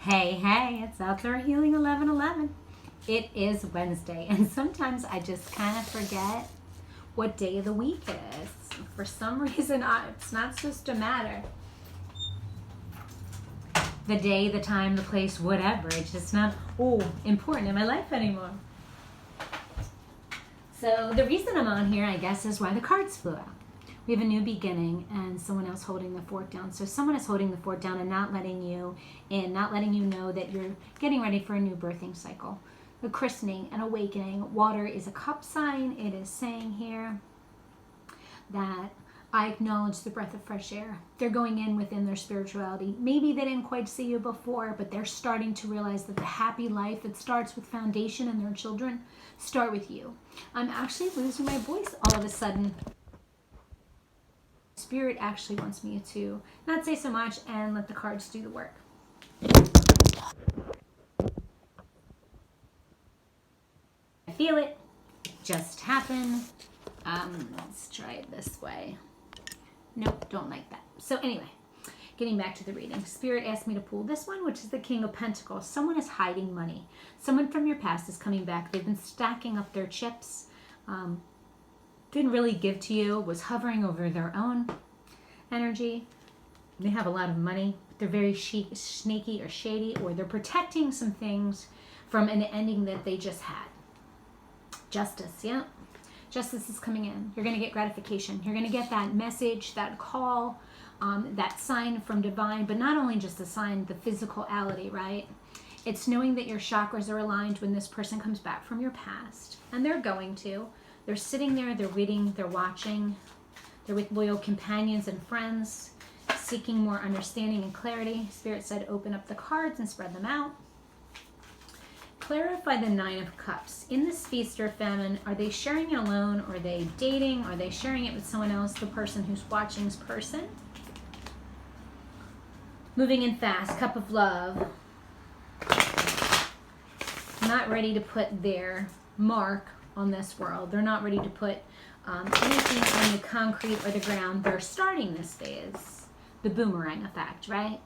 Hey, it's Outdoor Healing 1111. It is Wednesday, and sometimes I just kind of forget what day of the week it is. For some reason, it's not supposed to matter. The day, the time, the place, whatever. It's just not important in my life anymore. So the reason I'm on here, I guess, is why the cards flew out. We have a new beginning and someone else holding the fort down. So someone is holding the fort down and not letting you in, not letting you know that you're getting ready for a new birthing cycle. A christening, an awakening. Water is a cup sign. It is saying here that I acknowledge the breath of fresh air. They're going in within their spirituality. Maybe they didn't quite see you before, but they're starting to realize that the happy life that starts with foundation and their children start with you. I'm actually losing my voice all of a sudden. Spirit actually wants me to not say so much and let the cards do the work. I feel it just happen. Let's try it this way. Nope, don't like that. So anyway, getting back to the reading. Spirit asked me to pull this one, which is the King of Pentacles. Someone is hiding money. Someone from your past is coming back. They've been stacking up their chips. Didn't really give to you, was hovering over their own energy. They have a lot of money. They're very sneaky or shady, or they're protecting some things from an ending that they just had. Justice, yeah. Justice is coming in. You're going to get gratification. You're going to get that message, that call, that sign from divine, but not only just the sign, the physicality, right? It's knowing that your chakras are aligned when this person comes back from your past, and they're going to. They're sitting there, they're reading, they're watching. They're with loyal companions and friends, seeking more understanding and clarity. Spirit said, open up the cards and spread them out. Clarify the Nine of Cups. In this feast or famine, are they sharing it alone? Are they dating? Are they sharing it with someone else, the person who's watching this person? Moving in fast. Cup of Love. Not ready to put their mark on this world. They're not ready to put anything on the concrete or the ground. They're starting this phase. The boomerang effect, right?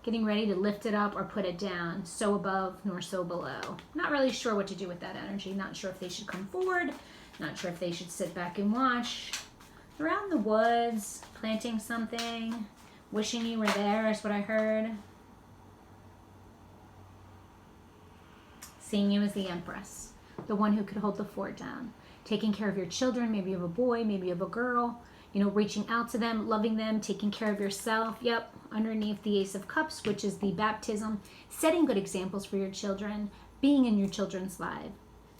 Getting ready to lift it up or put it down. So above nor so below. Not really sure what to do with that energy. Not sure if they should come forward. Not sure if they should sit back and watch. Around the woods, planting something. Wishing you were there is what I heard. Seeing you as the Empress. The one who could hold the fort down. Taking care of your children. Maybe you have a boy, maybe you have a girl. You know, reaching out to them, loving them, taking care of yourself. Yep, underneath the Ace of Cups, which is the baptism. Setting good examples for your children. Being in your children's life.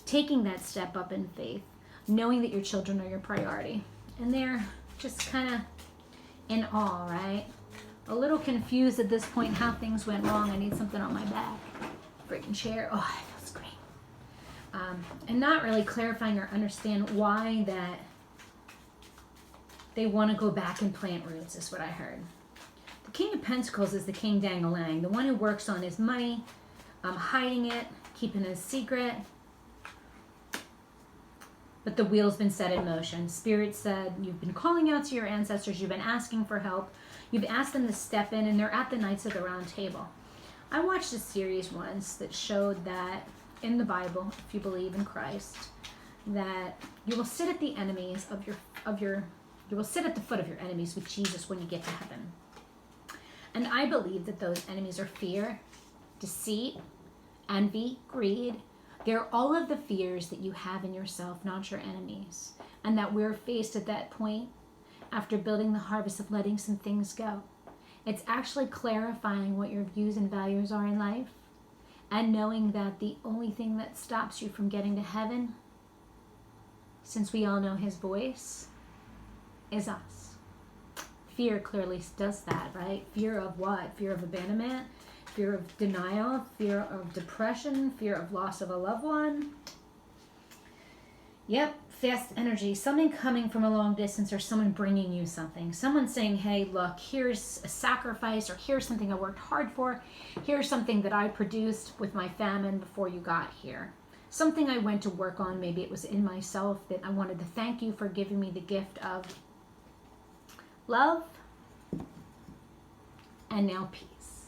Taking that step up in faith. Knowing that your children are your priority. And they're just kind of in awe, right? A little confused at this point how things went wrong. I need something on my back. Freaking chair. Oh, that feels great. And not really clarifying or understand why that they want to go back and plant roots is what I heard. The King of Pentacles is the King Dang-a-lang, the one who works on his money, hiding it, keeping it a secret. But the wheel's been set in motion. Spirit said you've been calling out to your ancestors, you've been asking for help, you've asked them to step in, and they're at the Knights of the Round Table. I watched a series once that showed that in the Bible, if you believe in Christ, that you will sit at the enemies you will sit at the foot of your enemies with Jesus when you get to heaven. And I believe that those enemies are fear, deceit, envy, greed. They're all of the fears that you have in yourself, not your enemies. And that we're faced at that point after building the harvest of letting some things go. It's actually clarifying what your views and values are in life. And knowing that the only thing that stops you from getting to heaven, since we all know his voice, is us. Fear clearly does that, right? Fear of what? Fear of abandonment, fear of denial, fear of depression, fear of loss of a loved one. Yep, fast energy. Something coming from a long distance or someone bringing you something. Someone saying, hey, look, here's a sacrifice, or here's something I worked hard for. Here's something that I produced with my famine before you got here. Something I went to work on. Maybe it was in myself that I wanted to thank you for giving me the gift of love and now peace.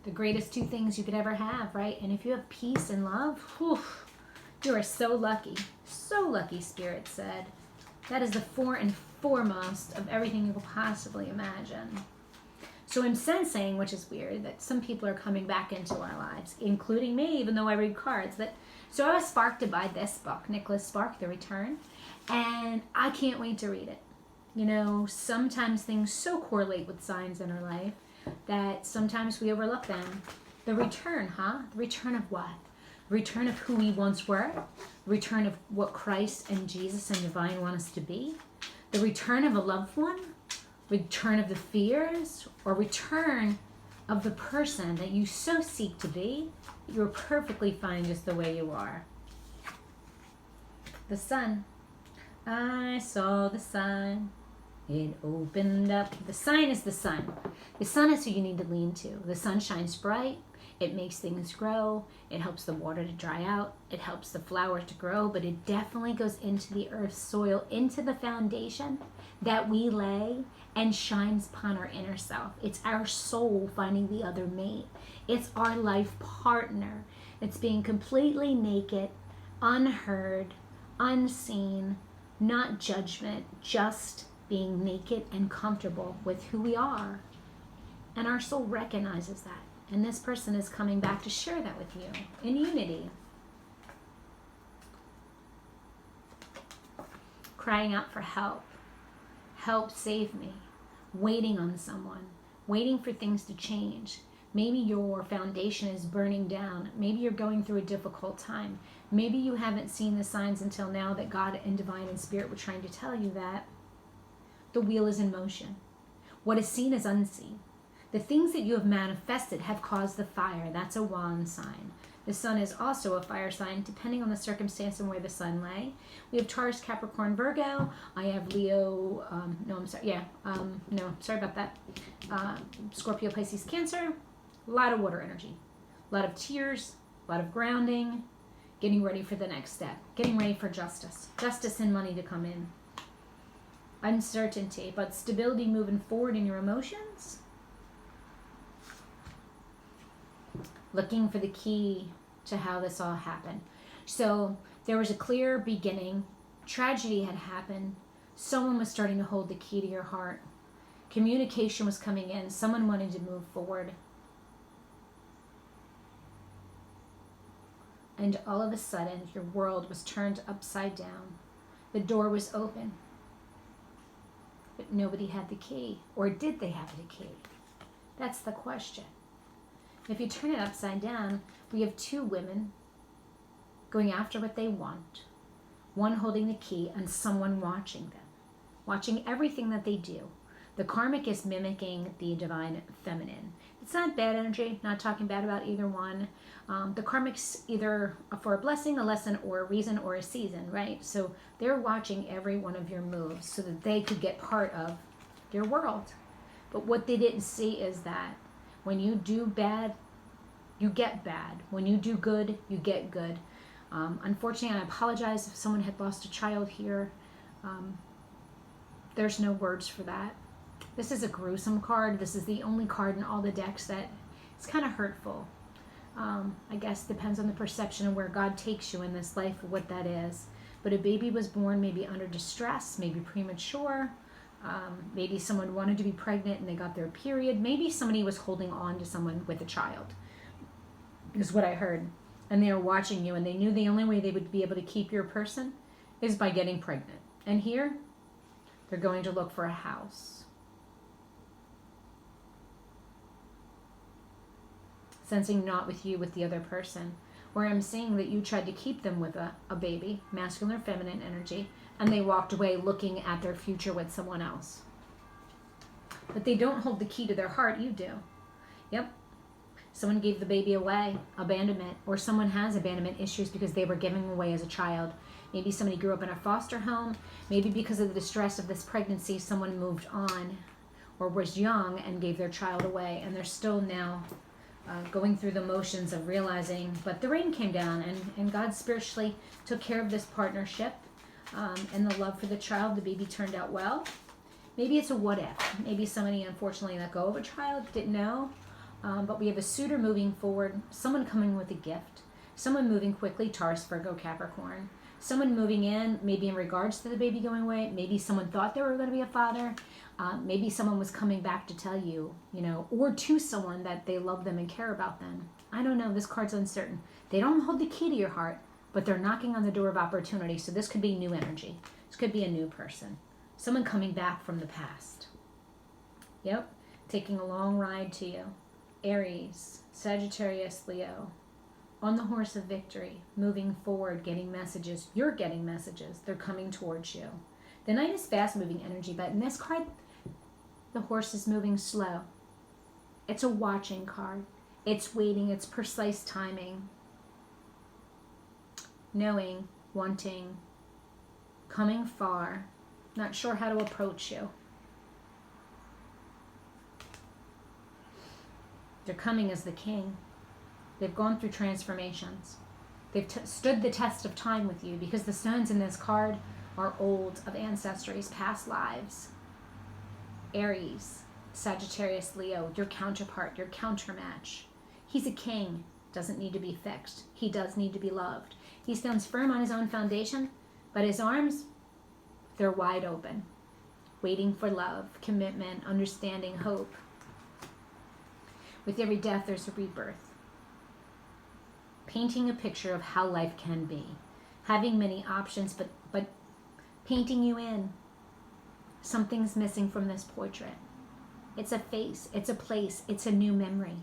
The greatest two things you could ever have, right? And if you have peace and love, whew, you are so lucky. So lucky, Spirit said. That is the foremost of everything you could possibly imagine. So I'm sensing, which is weird, that some people are coming back into our lives, including me, even though I read cards. So I was sparked to buy this book, Nicholas Spark, The Return, and I can't wait to read it. You know, sometimes things so correlate with signs in our life that sometimes we overlook them. The return, huh? The return of what? The return of who we once were? The return of what Christ and Jesus and divine want us to be? The return of a loved one? Return of the fears? Or return of the person that you so seek to be? You're perfectly fine just the way you are. The sun. I saw the sun. It opened up. The sign is the sun. The sun is who you need to lean to. The sun shines bright. It makes things grow. It helps the water to dry out. It helps the flower to grow. But it definitely goes into the earth's soil, into the foundation that we lay, and shines upon our inner self. It's our soul finding the other mate. It's our life partner. It's being completely naked, unheard, unseen, not judgment, just being naked and comfortable with who we are. And our soul recognizes that. And this person is coming back to share that with you in unity. Crying out for help. Help save me. Waiting on someone. Waiting for things to change. Maybe your foundation is burning down. Maybe you're going through a difficult time. Maybe you haven't seen the signs until now that God and Divine and Spirit were trying to tell you that the wheel is in motion. What is seen is unseen. The things that you have manifested have caused the fire. That's a wand sign. The sun is also a fire sign, depending on the circumstance and where the sun lay. We have Taurus, Capricorn, Virgo. I have Leo, sorry about that. Scorpio, Pisces, Cancer. A lot of water energy. A lot of tears, a lot of grounding, getting ready for the next step, getting ready for justice. Justice and money to come in. Uncertainty, but stability moving forward in your emotions. Looking for the key to how this all happened. So there was a clear beginning. Tragedy had happened. Someone was starting to hold the key to your heart. Communication was coming in. Someone wanted to move forward. And all of a sudden, your world was turned upside down. The door was open. But nobody had the key. Or did they have the key? That's the question. If you turn it upside down, we have two women going after what they want. One holding the key and someone watching them. Watching everything that they do. The karmic is mimicking the divine feminine. It's not bad energy, not talking bad about either one. The karmic's either for a blessing, a lesson, or a reason, or a season, right? So they're watching every one of your moves so that they could get part of your world. But what they didn't see is that when you do bad, you get bad. When you do good, you get good. Unfortunately, I apologize if someone had lost a child here. There's no words for that. This is a gruesome card. This is the only card in all the decks that is kind of hurtful. I guess depends on the perception of where God takes you in this life, what that is. But a baby was born maybe under distress, maybe premature. Maybe someone wanted to be pregnant and they got their period. Maybe somebody was holding on to someone with a child, is what I heard. And they were watching you and they knew the only way they would be able to keep your person is by getting pregnant. And here, they're going to look for a house. Sensing not with you, with the other person. Where I'm seeing that you tried to keep them with a baby, masculine or feminine energy, and they walked away looking at their future with someone else. But they don't hold the key to their heart, you do. Yep. Someone gave the baby away, abandonment, or someone has abandonment issues because they were giving away as a child. Maybe somebody grew up in a foster home. Maybe because of the distress of this pregnancy, someone moved on or was young and gave their child away, and they're still now going through the motions of realizing, but the rain came down and God spiritually took care of this partnership and the love for the child. The baby turned out well. Maybe it's a what if. Maybe somebody unfortunately let go of a child, didn't know. But we have a suitor moving forward, someone coming with a gift, someone moving quickly, Taurus, Virgo, Capricorn, someone moving in, maybe in regards to the baby going away, maybe someone thought they were going to be a father, maybe someone was coming back to tell you, or to someone that they love them and care about them. I don't know, this card's uncertain. They don't hold the key to your heart, but they're knocking on the door of opportunity, so this could be new energy. This could be a new person, someone coming back from the past. Yep, taking a long ride to you. Aries, Sagittarius, Leo, on the horse of victory, moving forward, getting messages. You're getting messages. They're coming towards you. The Knight is fast-moving energy, but in this card, the horse is moving slow. It's a watching card. It's waiting. It's precise timing. Knowing, wanting, coming far, not sure how to approach you. They're coming as the king. They've gone through transformations. They've stood the test of time with you because the stones in this card are old, of ancestries, past lives. Aries, Sagittarius, Leo, your counterpart, your countermatch. He's a king, doesn't need to be fixed. He does need to be loved. He stands firm on his own foundation, but his arms, they're wide open, waiting for love, commitment, understanding, hope. With every death, there's a rebirth. Painting a picture of how life can be. Having many options, but painting you in. Something's missing from this portrait. It's a face, it's a place, it's a new memory.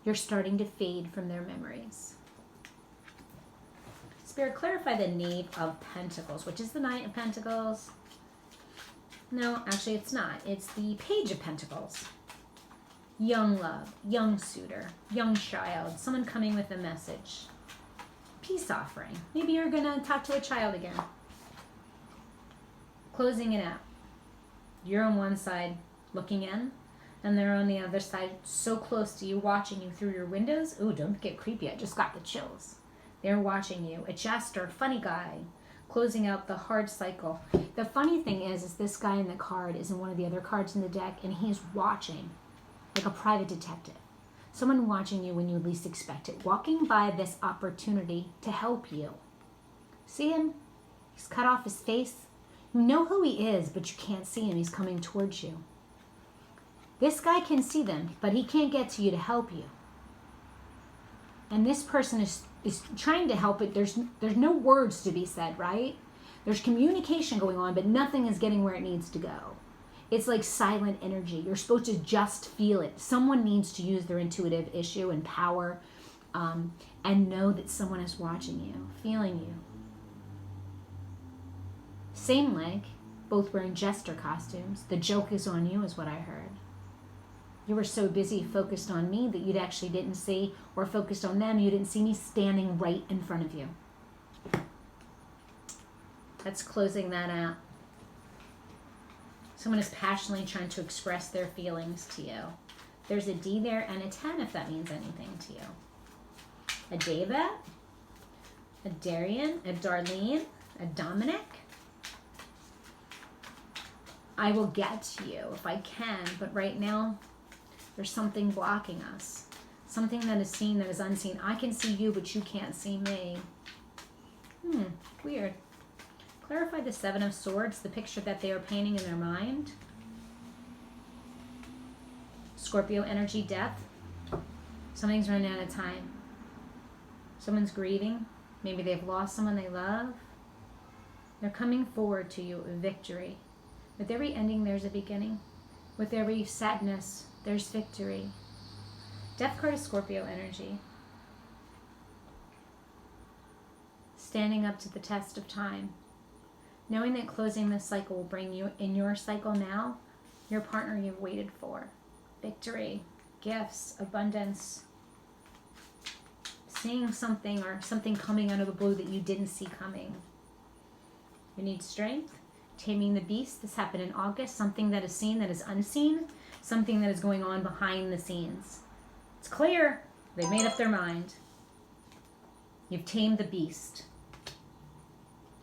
You're starting to fade from their memories. Spirit, clarify the Knave of Pentacles, which is the Knight of Pentacles. No, actually it's not. It's the Page of Pentacles. Young love, young suitor, young child, someone coming with a message. Peace offering. Maybe you're going to talk to a child again. Closing it out. You're on one side looking in, and they're on the other side so close to you, watching you through your windows. Ooh, don't get creepy. I just got the chills. They're watching you. A jester, funny guy, closing out the hard cycle. The funny thing is this guy in the card is in one of the other cards in the deck, and he's watching. Like a private detective. Someone watching you when you least expect it. Walking by this opportunity to help you. See him? He's cut off his face. You know who he is, but you can't see him. He's coming towards you. This guy can see them, but he can't get to you to help you. And this person is trying to help it. There's no words to be said, right? There's communication going on, but nothing is getting where it needs to go. It's like silent energy. You're supposed to just feel it. Someone needs to use their intuitive issue and power and know that someone is watching you, feeling you. Same leg, both wearing jester costumes. The joke is on you is what I heard. You were so busy focused on me that you actually didn't see, or focused on them, you didn't see me standing right in front of you. That's closing that out. Someone is passionately trying to express their feelings to you. There's a D there and a 10 if that means anything to you. A David, a Darian, a Darlene, a Dominic. I will get to you if I can, but right now there's something blocking us. Something that is seen that is unseen. I can see you, but you can't see me. Weird. Clarify the Seven of Swords, the picture that they are painting in their mind. Scorpio energy, death. Something's running out of time. Someone's grieving. Maybe they've lost someone they love. They're coming forward to you, victory. With every ending, there's a beginning. With every sadness, there's victory. Death card is Scorpio energy. Standing up to the test of time. Knowing that closing this cycle will bring you, in your cycle now, your partner you've waited for. Victory, gifts, abundance. Seeing something or something coming out of the blue that you didn't see coming. You need strength. Taming the beast. This happened in August. Something that is seen that is unseen. Something that is going on behind the scenes. It's clear. They've made up their mind. You've tamed the beast.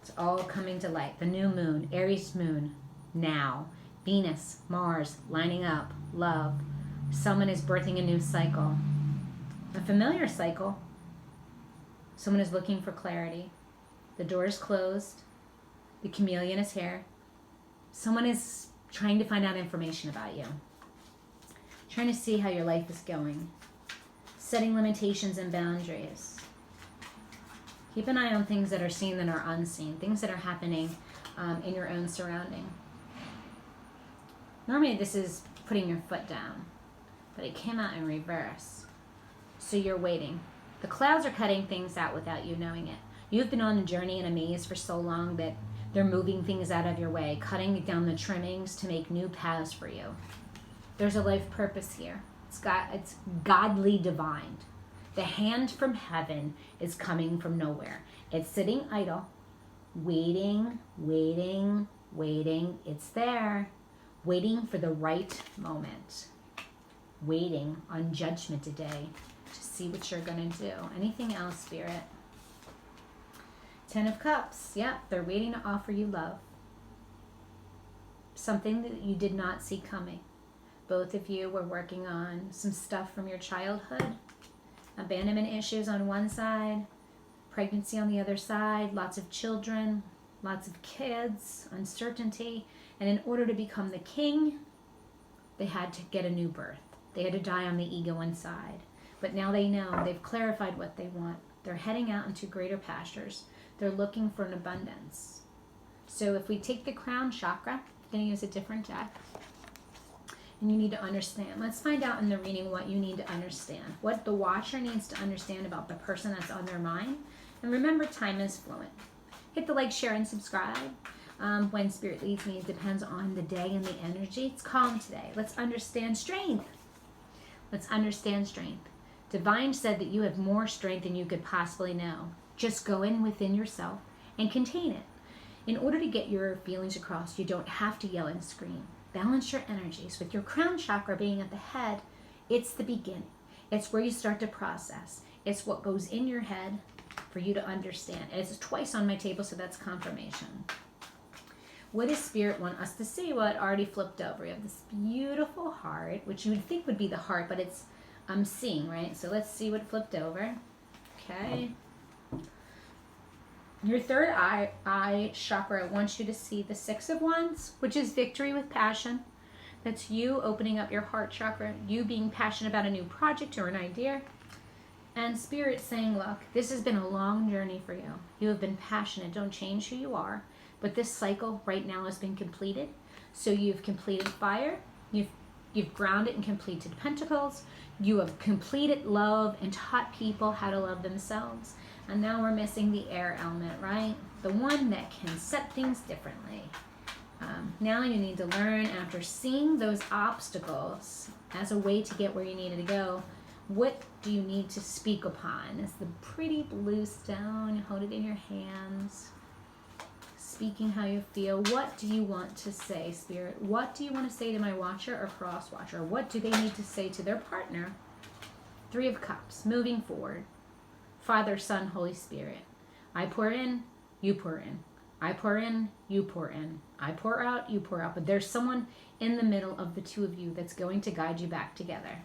It's all coming to light. The new moon, Aries moon, now. Venus, Mars, lining up. Love. Someone is birthing a new cycle, a familiar cycle. Someone is looking for clarity. The door is closed. The chameleon is here. Someone is trying to find out information about you, trying to see how your life is going, setting limitations and boundaries. Keep an eye on things that are seen and are unseen, things that are happening in your own surrounding. Normally this is putting your foot down, but it came out in reverse. So you're waiting. The clouds are cutting things out without you knowing it. You've been on a journey in a maze for so long that they're moving things out of your way, cutting down the trimmings to make new paths for you. There's a life purpose here. It's godly divine. The hand from heaven is coming from nowhere. It's sitting idle, waiting. It's there, waiting for the right moment, waiting on judgment day to see what you're going to do. Anything else, Spirit? 10 of Cups. Yep, they're waiting to offer you love. Something that you did not see coming. Both of you were working on some stuff from your childhood. Abandonment issues on one side, pregnancy on the other side, lots of children, lots of kids, uncertainty. And in order to become the king, they had to get a new birth. They had to die on the ego inside. But now they know, they've clarified what they want. They're heading out into greater pastures. They're looking for an abundance. So if we take the crown chakra, I'm going to use a different deck. And you need to understand. Let's find out in the reading what you need to understand. What the watcher needs to understand about the person that's on their mind. And remember, time is fluent. Hit the like, share, and subscribe. When Spirit leads me, it depends on the day and the energy. It's calm today. Let's understand strength. Let's understand strength. Divine said that you have more strength than you could possibly know. Just go in within yourself and contain it. In order to get your feelings across, you don't have to yell and scream. Balance your energies. With your crown chakra being at the head, it's the beginning. It's where you start to process. It's what goes in your head for you to understand. It's twice on my table, so that's confirmation. What does Spirit want us to see? Well, it already flipped over. You have this beautiful heart, which you would think would be the heart, but it's I'm seeing, right? So let's see what flipped over. Okay. Your third eye chakra wants you to see the 6 of Wands, which is victory with passion. That's you opening up your heart chakra, you being passionate about a new project or an idea. And Spirit saying, look, this has been a long journey for you. You have been passionate. Don't change who you are. But this cycle right now has been completed. So you've completed fire. You've grounded and completed pentacles. You have completed love and taught people how to love themselves. And now we're missing the air element, right? The one that can set things differently. Now you need to learn, after seeing those obstacles as a way to get where you needed to go, what do you need to speak upon? It's the pretty blue stone. Hold it in your hands. Speaking how you feel. What do you want to say, Spirit? What do you want to say to my watcher or cross watcher? What do they need to say to their partner? 3 of Cups. Moving forward. Father, Son, Holy Spirit. I pour in, you pour in. I pour in, you pour in. I pour out, you pour out. But there's someone in the middle of the two of you that's going to guide you back together.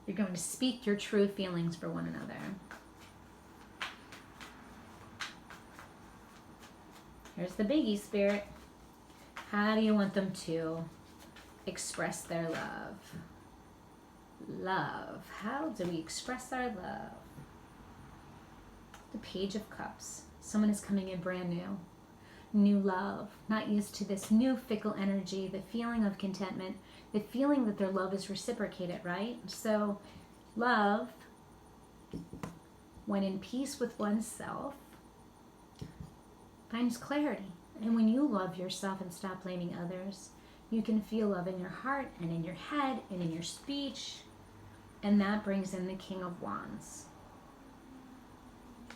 You're going to speak your true feelings for one another. Here's the biggie, Spirit. How do you want them to express their love? Love. How do we express our love? The Page of Cups. Someone is coming in brand new. New love. Not used to this new fickle energy, the feeling of contentment, the feeling that their love is reciprocated, right? So, love, when in peace with oneself, finds clarity. And when you love yourself and stop blaming others, you can feel love in your heart and in your head and in your speech. And that brings in the King of Wands.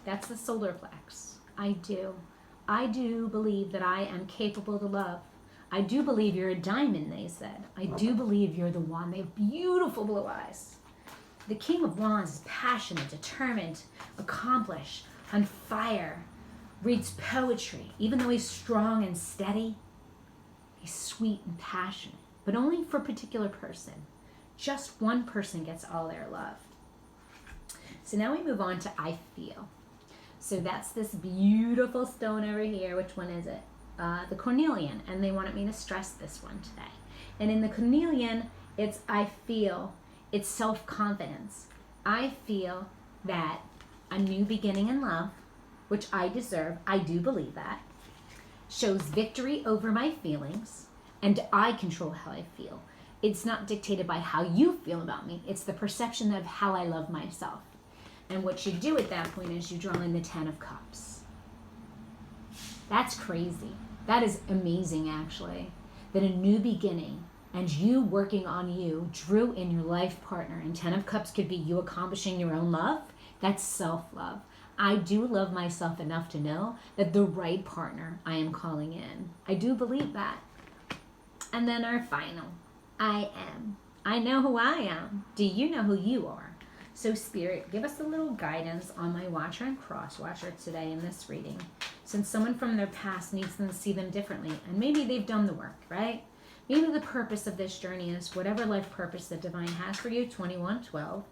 That's the solar plex. I do believe that I am capable to love. I do believe you're a diamond, they said. I do believe you're the one. They have beautiful blue eyes. The King of Wands is passionate, determined, accomplished, on fire, reads poetry. Even though he's strong and steady, he's sweet and passionate. but only for a particular person. Just one person gets all their love. So now we move on to I feel. So that's this beautiful stone over here. Which one is it? The cornelian. And they wanted me to stress this one today. And in the cornelian, it's I feel. It's self-confidence. I feel that a new beginning in love, which I deserve, I do believe that, shows victory over my feelings, and I control how I feel. It's not dictated by how you feel about me. It's the perception of how I love myself. And what you do at that point is you draw in the 10 of Cups. That's crazy. That is amazing, actually. That a new beginning and you working on you drew in your life partner. And 10 of Cups could be you accomplishing your own love. That's self-love. I do love myself enough to know that the right partner I am calling in. I do believe that. And then our final, I am. I know who I am. Do you know who you are? So Spirit, give us a little guidance on my watcher and cross watcher today in this reading. Since someone from their past needs them to see them differently, and maybe they've done the work, right? Maybe the purpose of this journey is whatever life purpose the divine has for you, 2112,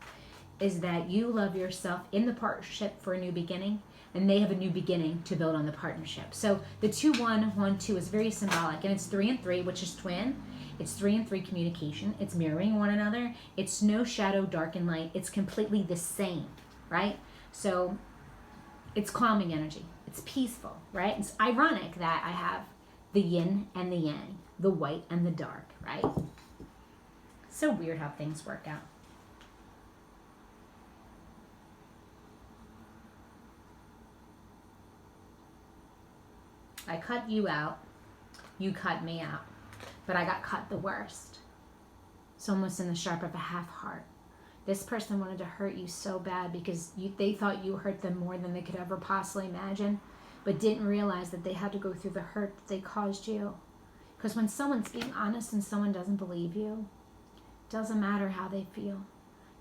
is that you love yourself in the partnership for a new beginning, and they have a new beginning to build on the partnership. So the 2-1-1-2 is very symbolic, and it's 3 and 3, which is twin. It's 3 and 3 communication. It's mirroring one another. It's no shadow, dark and light. It's completely the same, right? So it's calming energy. It's peaceful, right? It's ironic that I have the yin and the yang, the white and the dark, right? So weird how things work out. I cut you out, you cut me out, but I got cut the worst. It's almost in the sharp of a half heart. This person wanted to hurt you so bad because they thought you hurt them more than they could ever possibly imagine, but didn't realize that they had to go through the hurt that they caused you. Because when someone's being honest and someone doesn't believe you, it doesn't matter how they feel.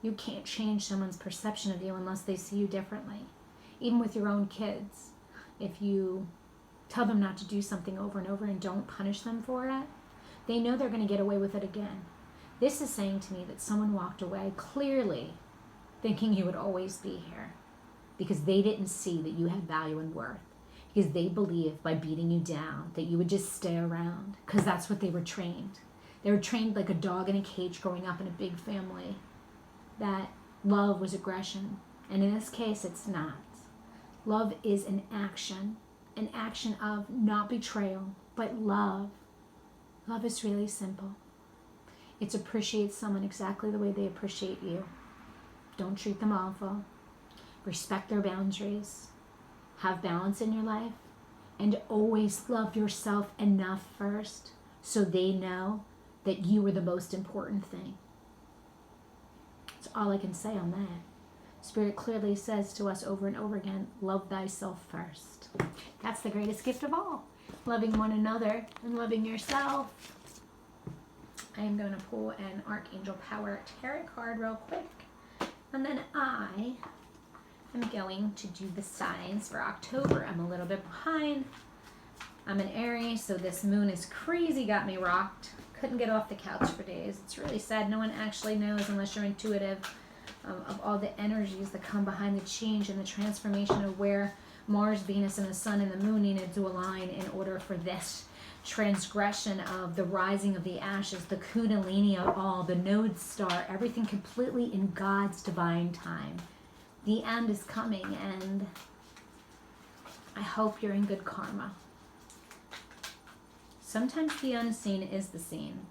You can't change someone's perception of you unless they see you differently. Even with your own kids, if you tell them not to do something over and over and don't punish them for it, they know they're going to get away with it again. This is saying to me that someone walked away clearly thinking you would always be here because they didn't see that you had value and worth, because they believed by beating you down that you would just stay around because that's what they were trained. They were trained like a dog in a cage growing up in a big family, that love was aggression. And in this case, it's not. Love is an action of not betrayal, but love. Love is really simple. It's appreciate someone exactly the way they appreciate you. Don't treat them awful. Respect their boundaries. Have balance in your life. And always love yourself enough first so they know that you are the most important thing. That's all I can say on that. Spirit clearly says to us over and over again, love thyself first. That's the greatest gift of all. Loving one another and loving yourself. I am going to pull an Archangel Power Tarot card real quick. And then I am going to do the signs for October. I'm a little bit behind. I'm an Aries, so this moon is crazy, got me rocked. Couldn't get off the couch for days. It's really sad. No one actually knows unless you're intuitive of all the energies that come behind the change and the transformation of where Mars, Venus, and the Sun and the Moon needed to align in order for this transgression of the rising of the ashes, the Kundalini of all, the Node Star, everything completely in God's divine time. The end is coming, and I hope you're in good karma. Sometimes the unseen is the seen.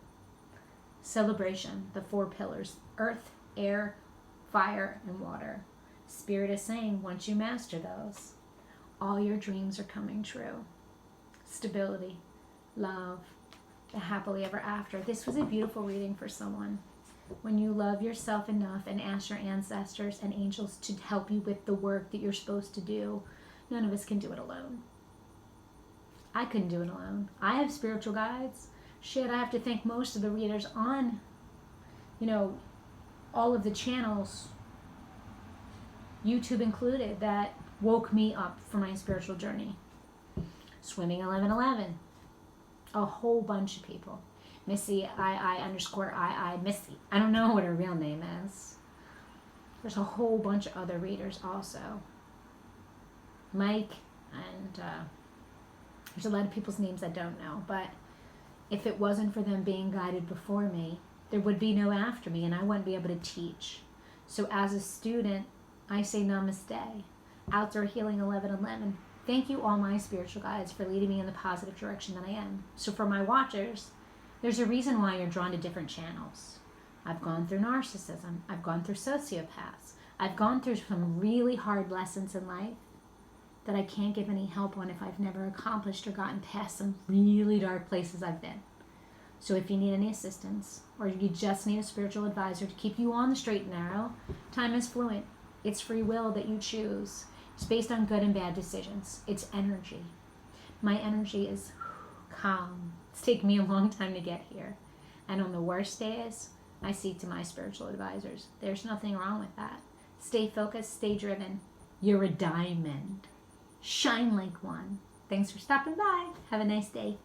Celebration, the 4 pillars, earth, air, fire, and water. Spirit is saying, once you master those, all your dreams are coming true. Stability, love, the happily ever after. This was a beautiful reading for someone. When you love yourself enough and ask your ancestors and angels to help you with the work that you're supposed to do, none of us can do it alone. I couldn't do it alone. I have spiritual guides. Shit, I have to thank most of the readers on, all of the channels, YouTube included, that woke me up for my spiritual journey. Swimming 1111. A whole bunch of people. Missy II_II Missy. I don't know what her real name is. There's a whole bunch of other readers also. Mike, and there's a lot of people's names I don't know, but if it wasn't for them being guided before me, there would be no after me, and I wouldn't be able to teach. So as a student, I say namaste. Outdoor Healing 1111. Thank you, all my spiritual guides, for leading me in the positive direction that I am. So for my watchers, there's a reason why you're drawn to different channels. I've gone through narcissism. I've gone through sociopaths. I've gone through some really hard lessons in life that I can't give any help on if I've never accomplished or gotten past some really dark places I've been. So if you need any assistance, or you just need a spiritual advisor to keep you on the straight and narrow, time is fluid. It's free will that you choose. It's based on good and bad decisions. It's energy. My energy is calm. It's taken me a long time to get here. And on the worst days, I seek to my spiritual advisors. There's nothing wrong with that. Stay focused, stay driven. You're a diamond. Shine like one. Thanks for stopping by. Have a nice day.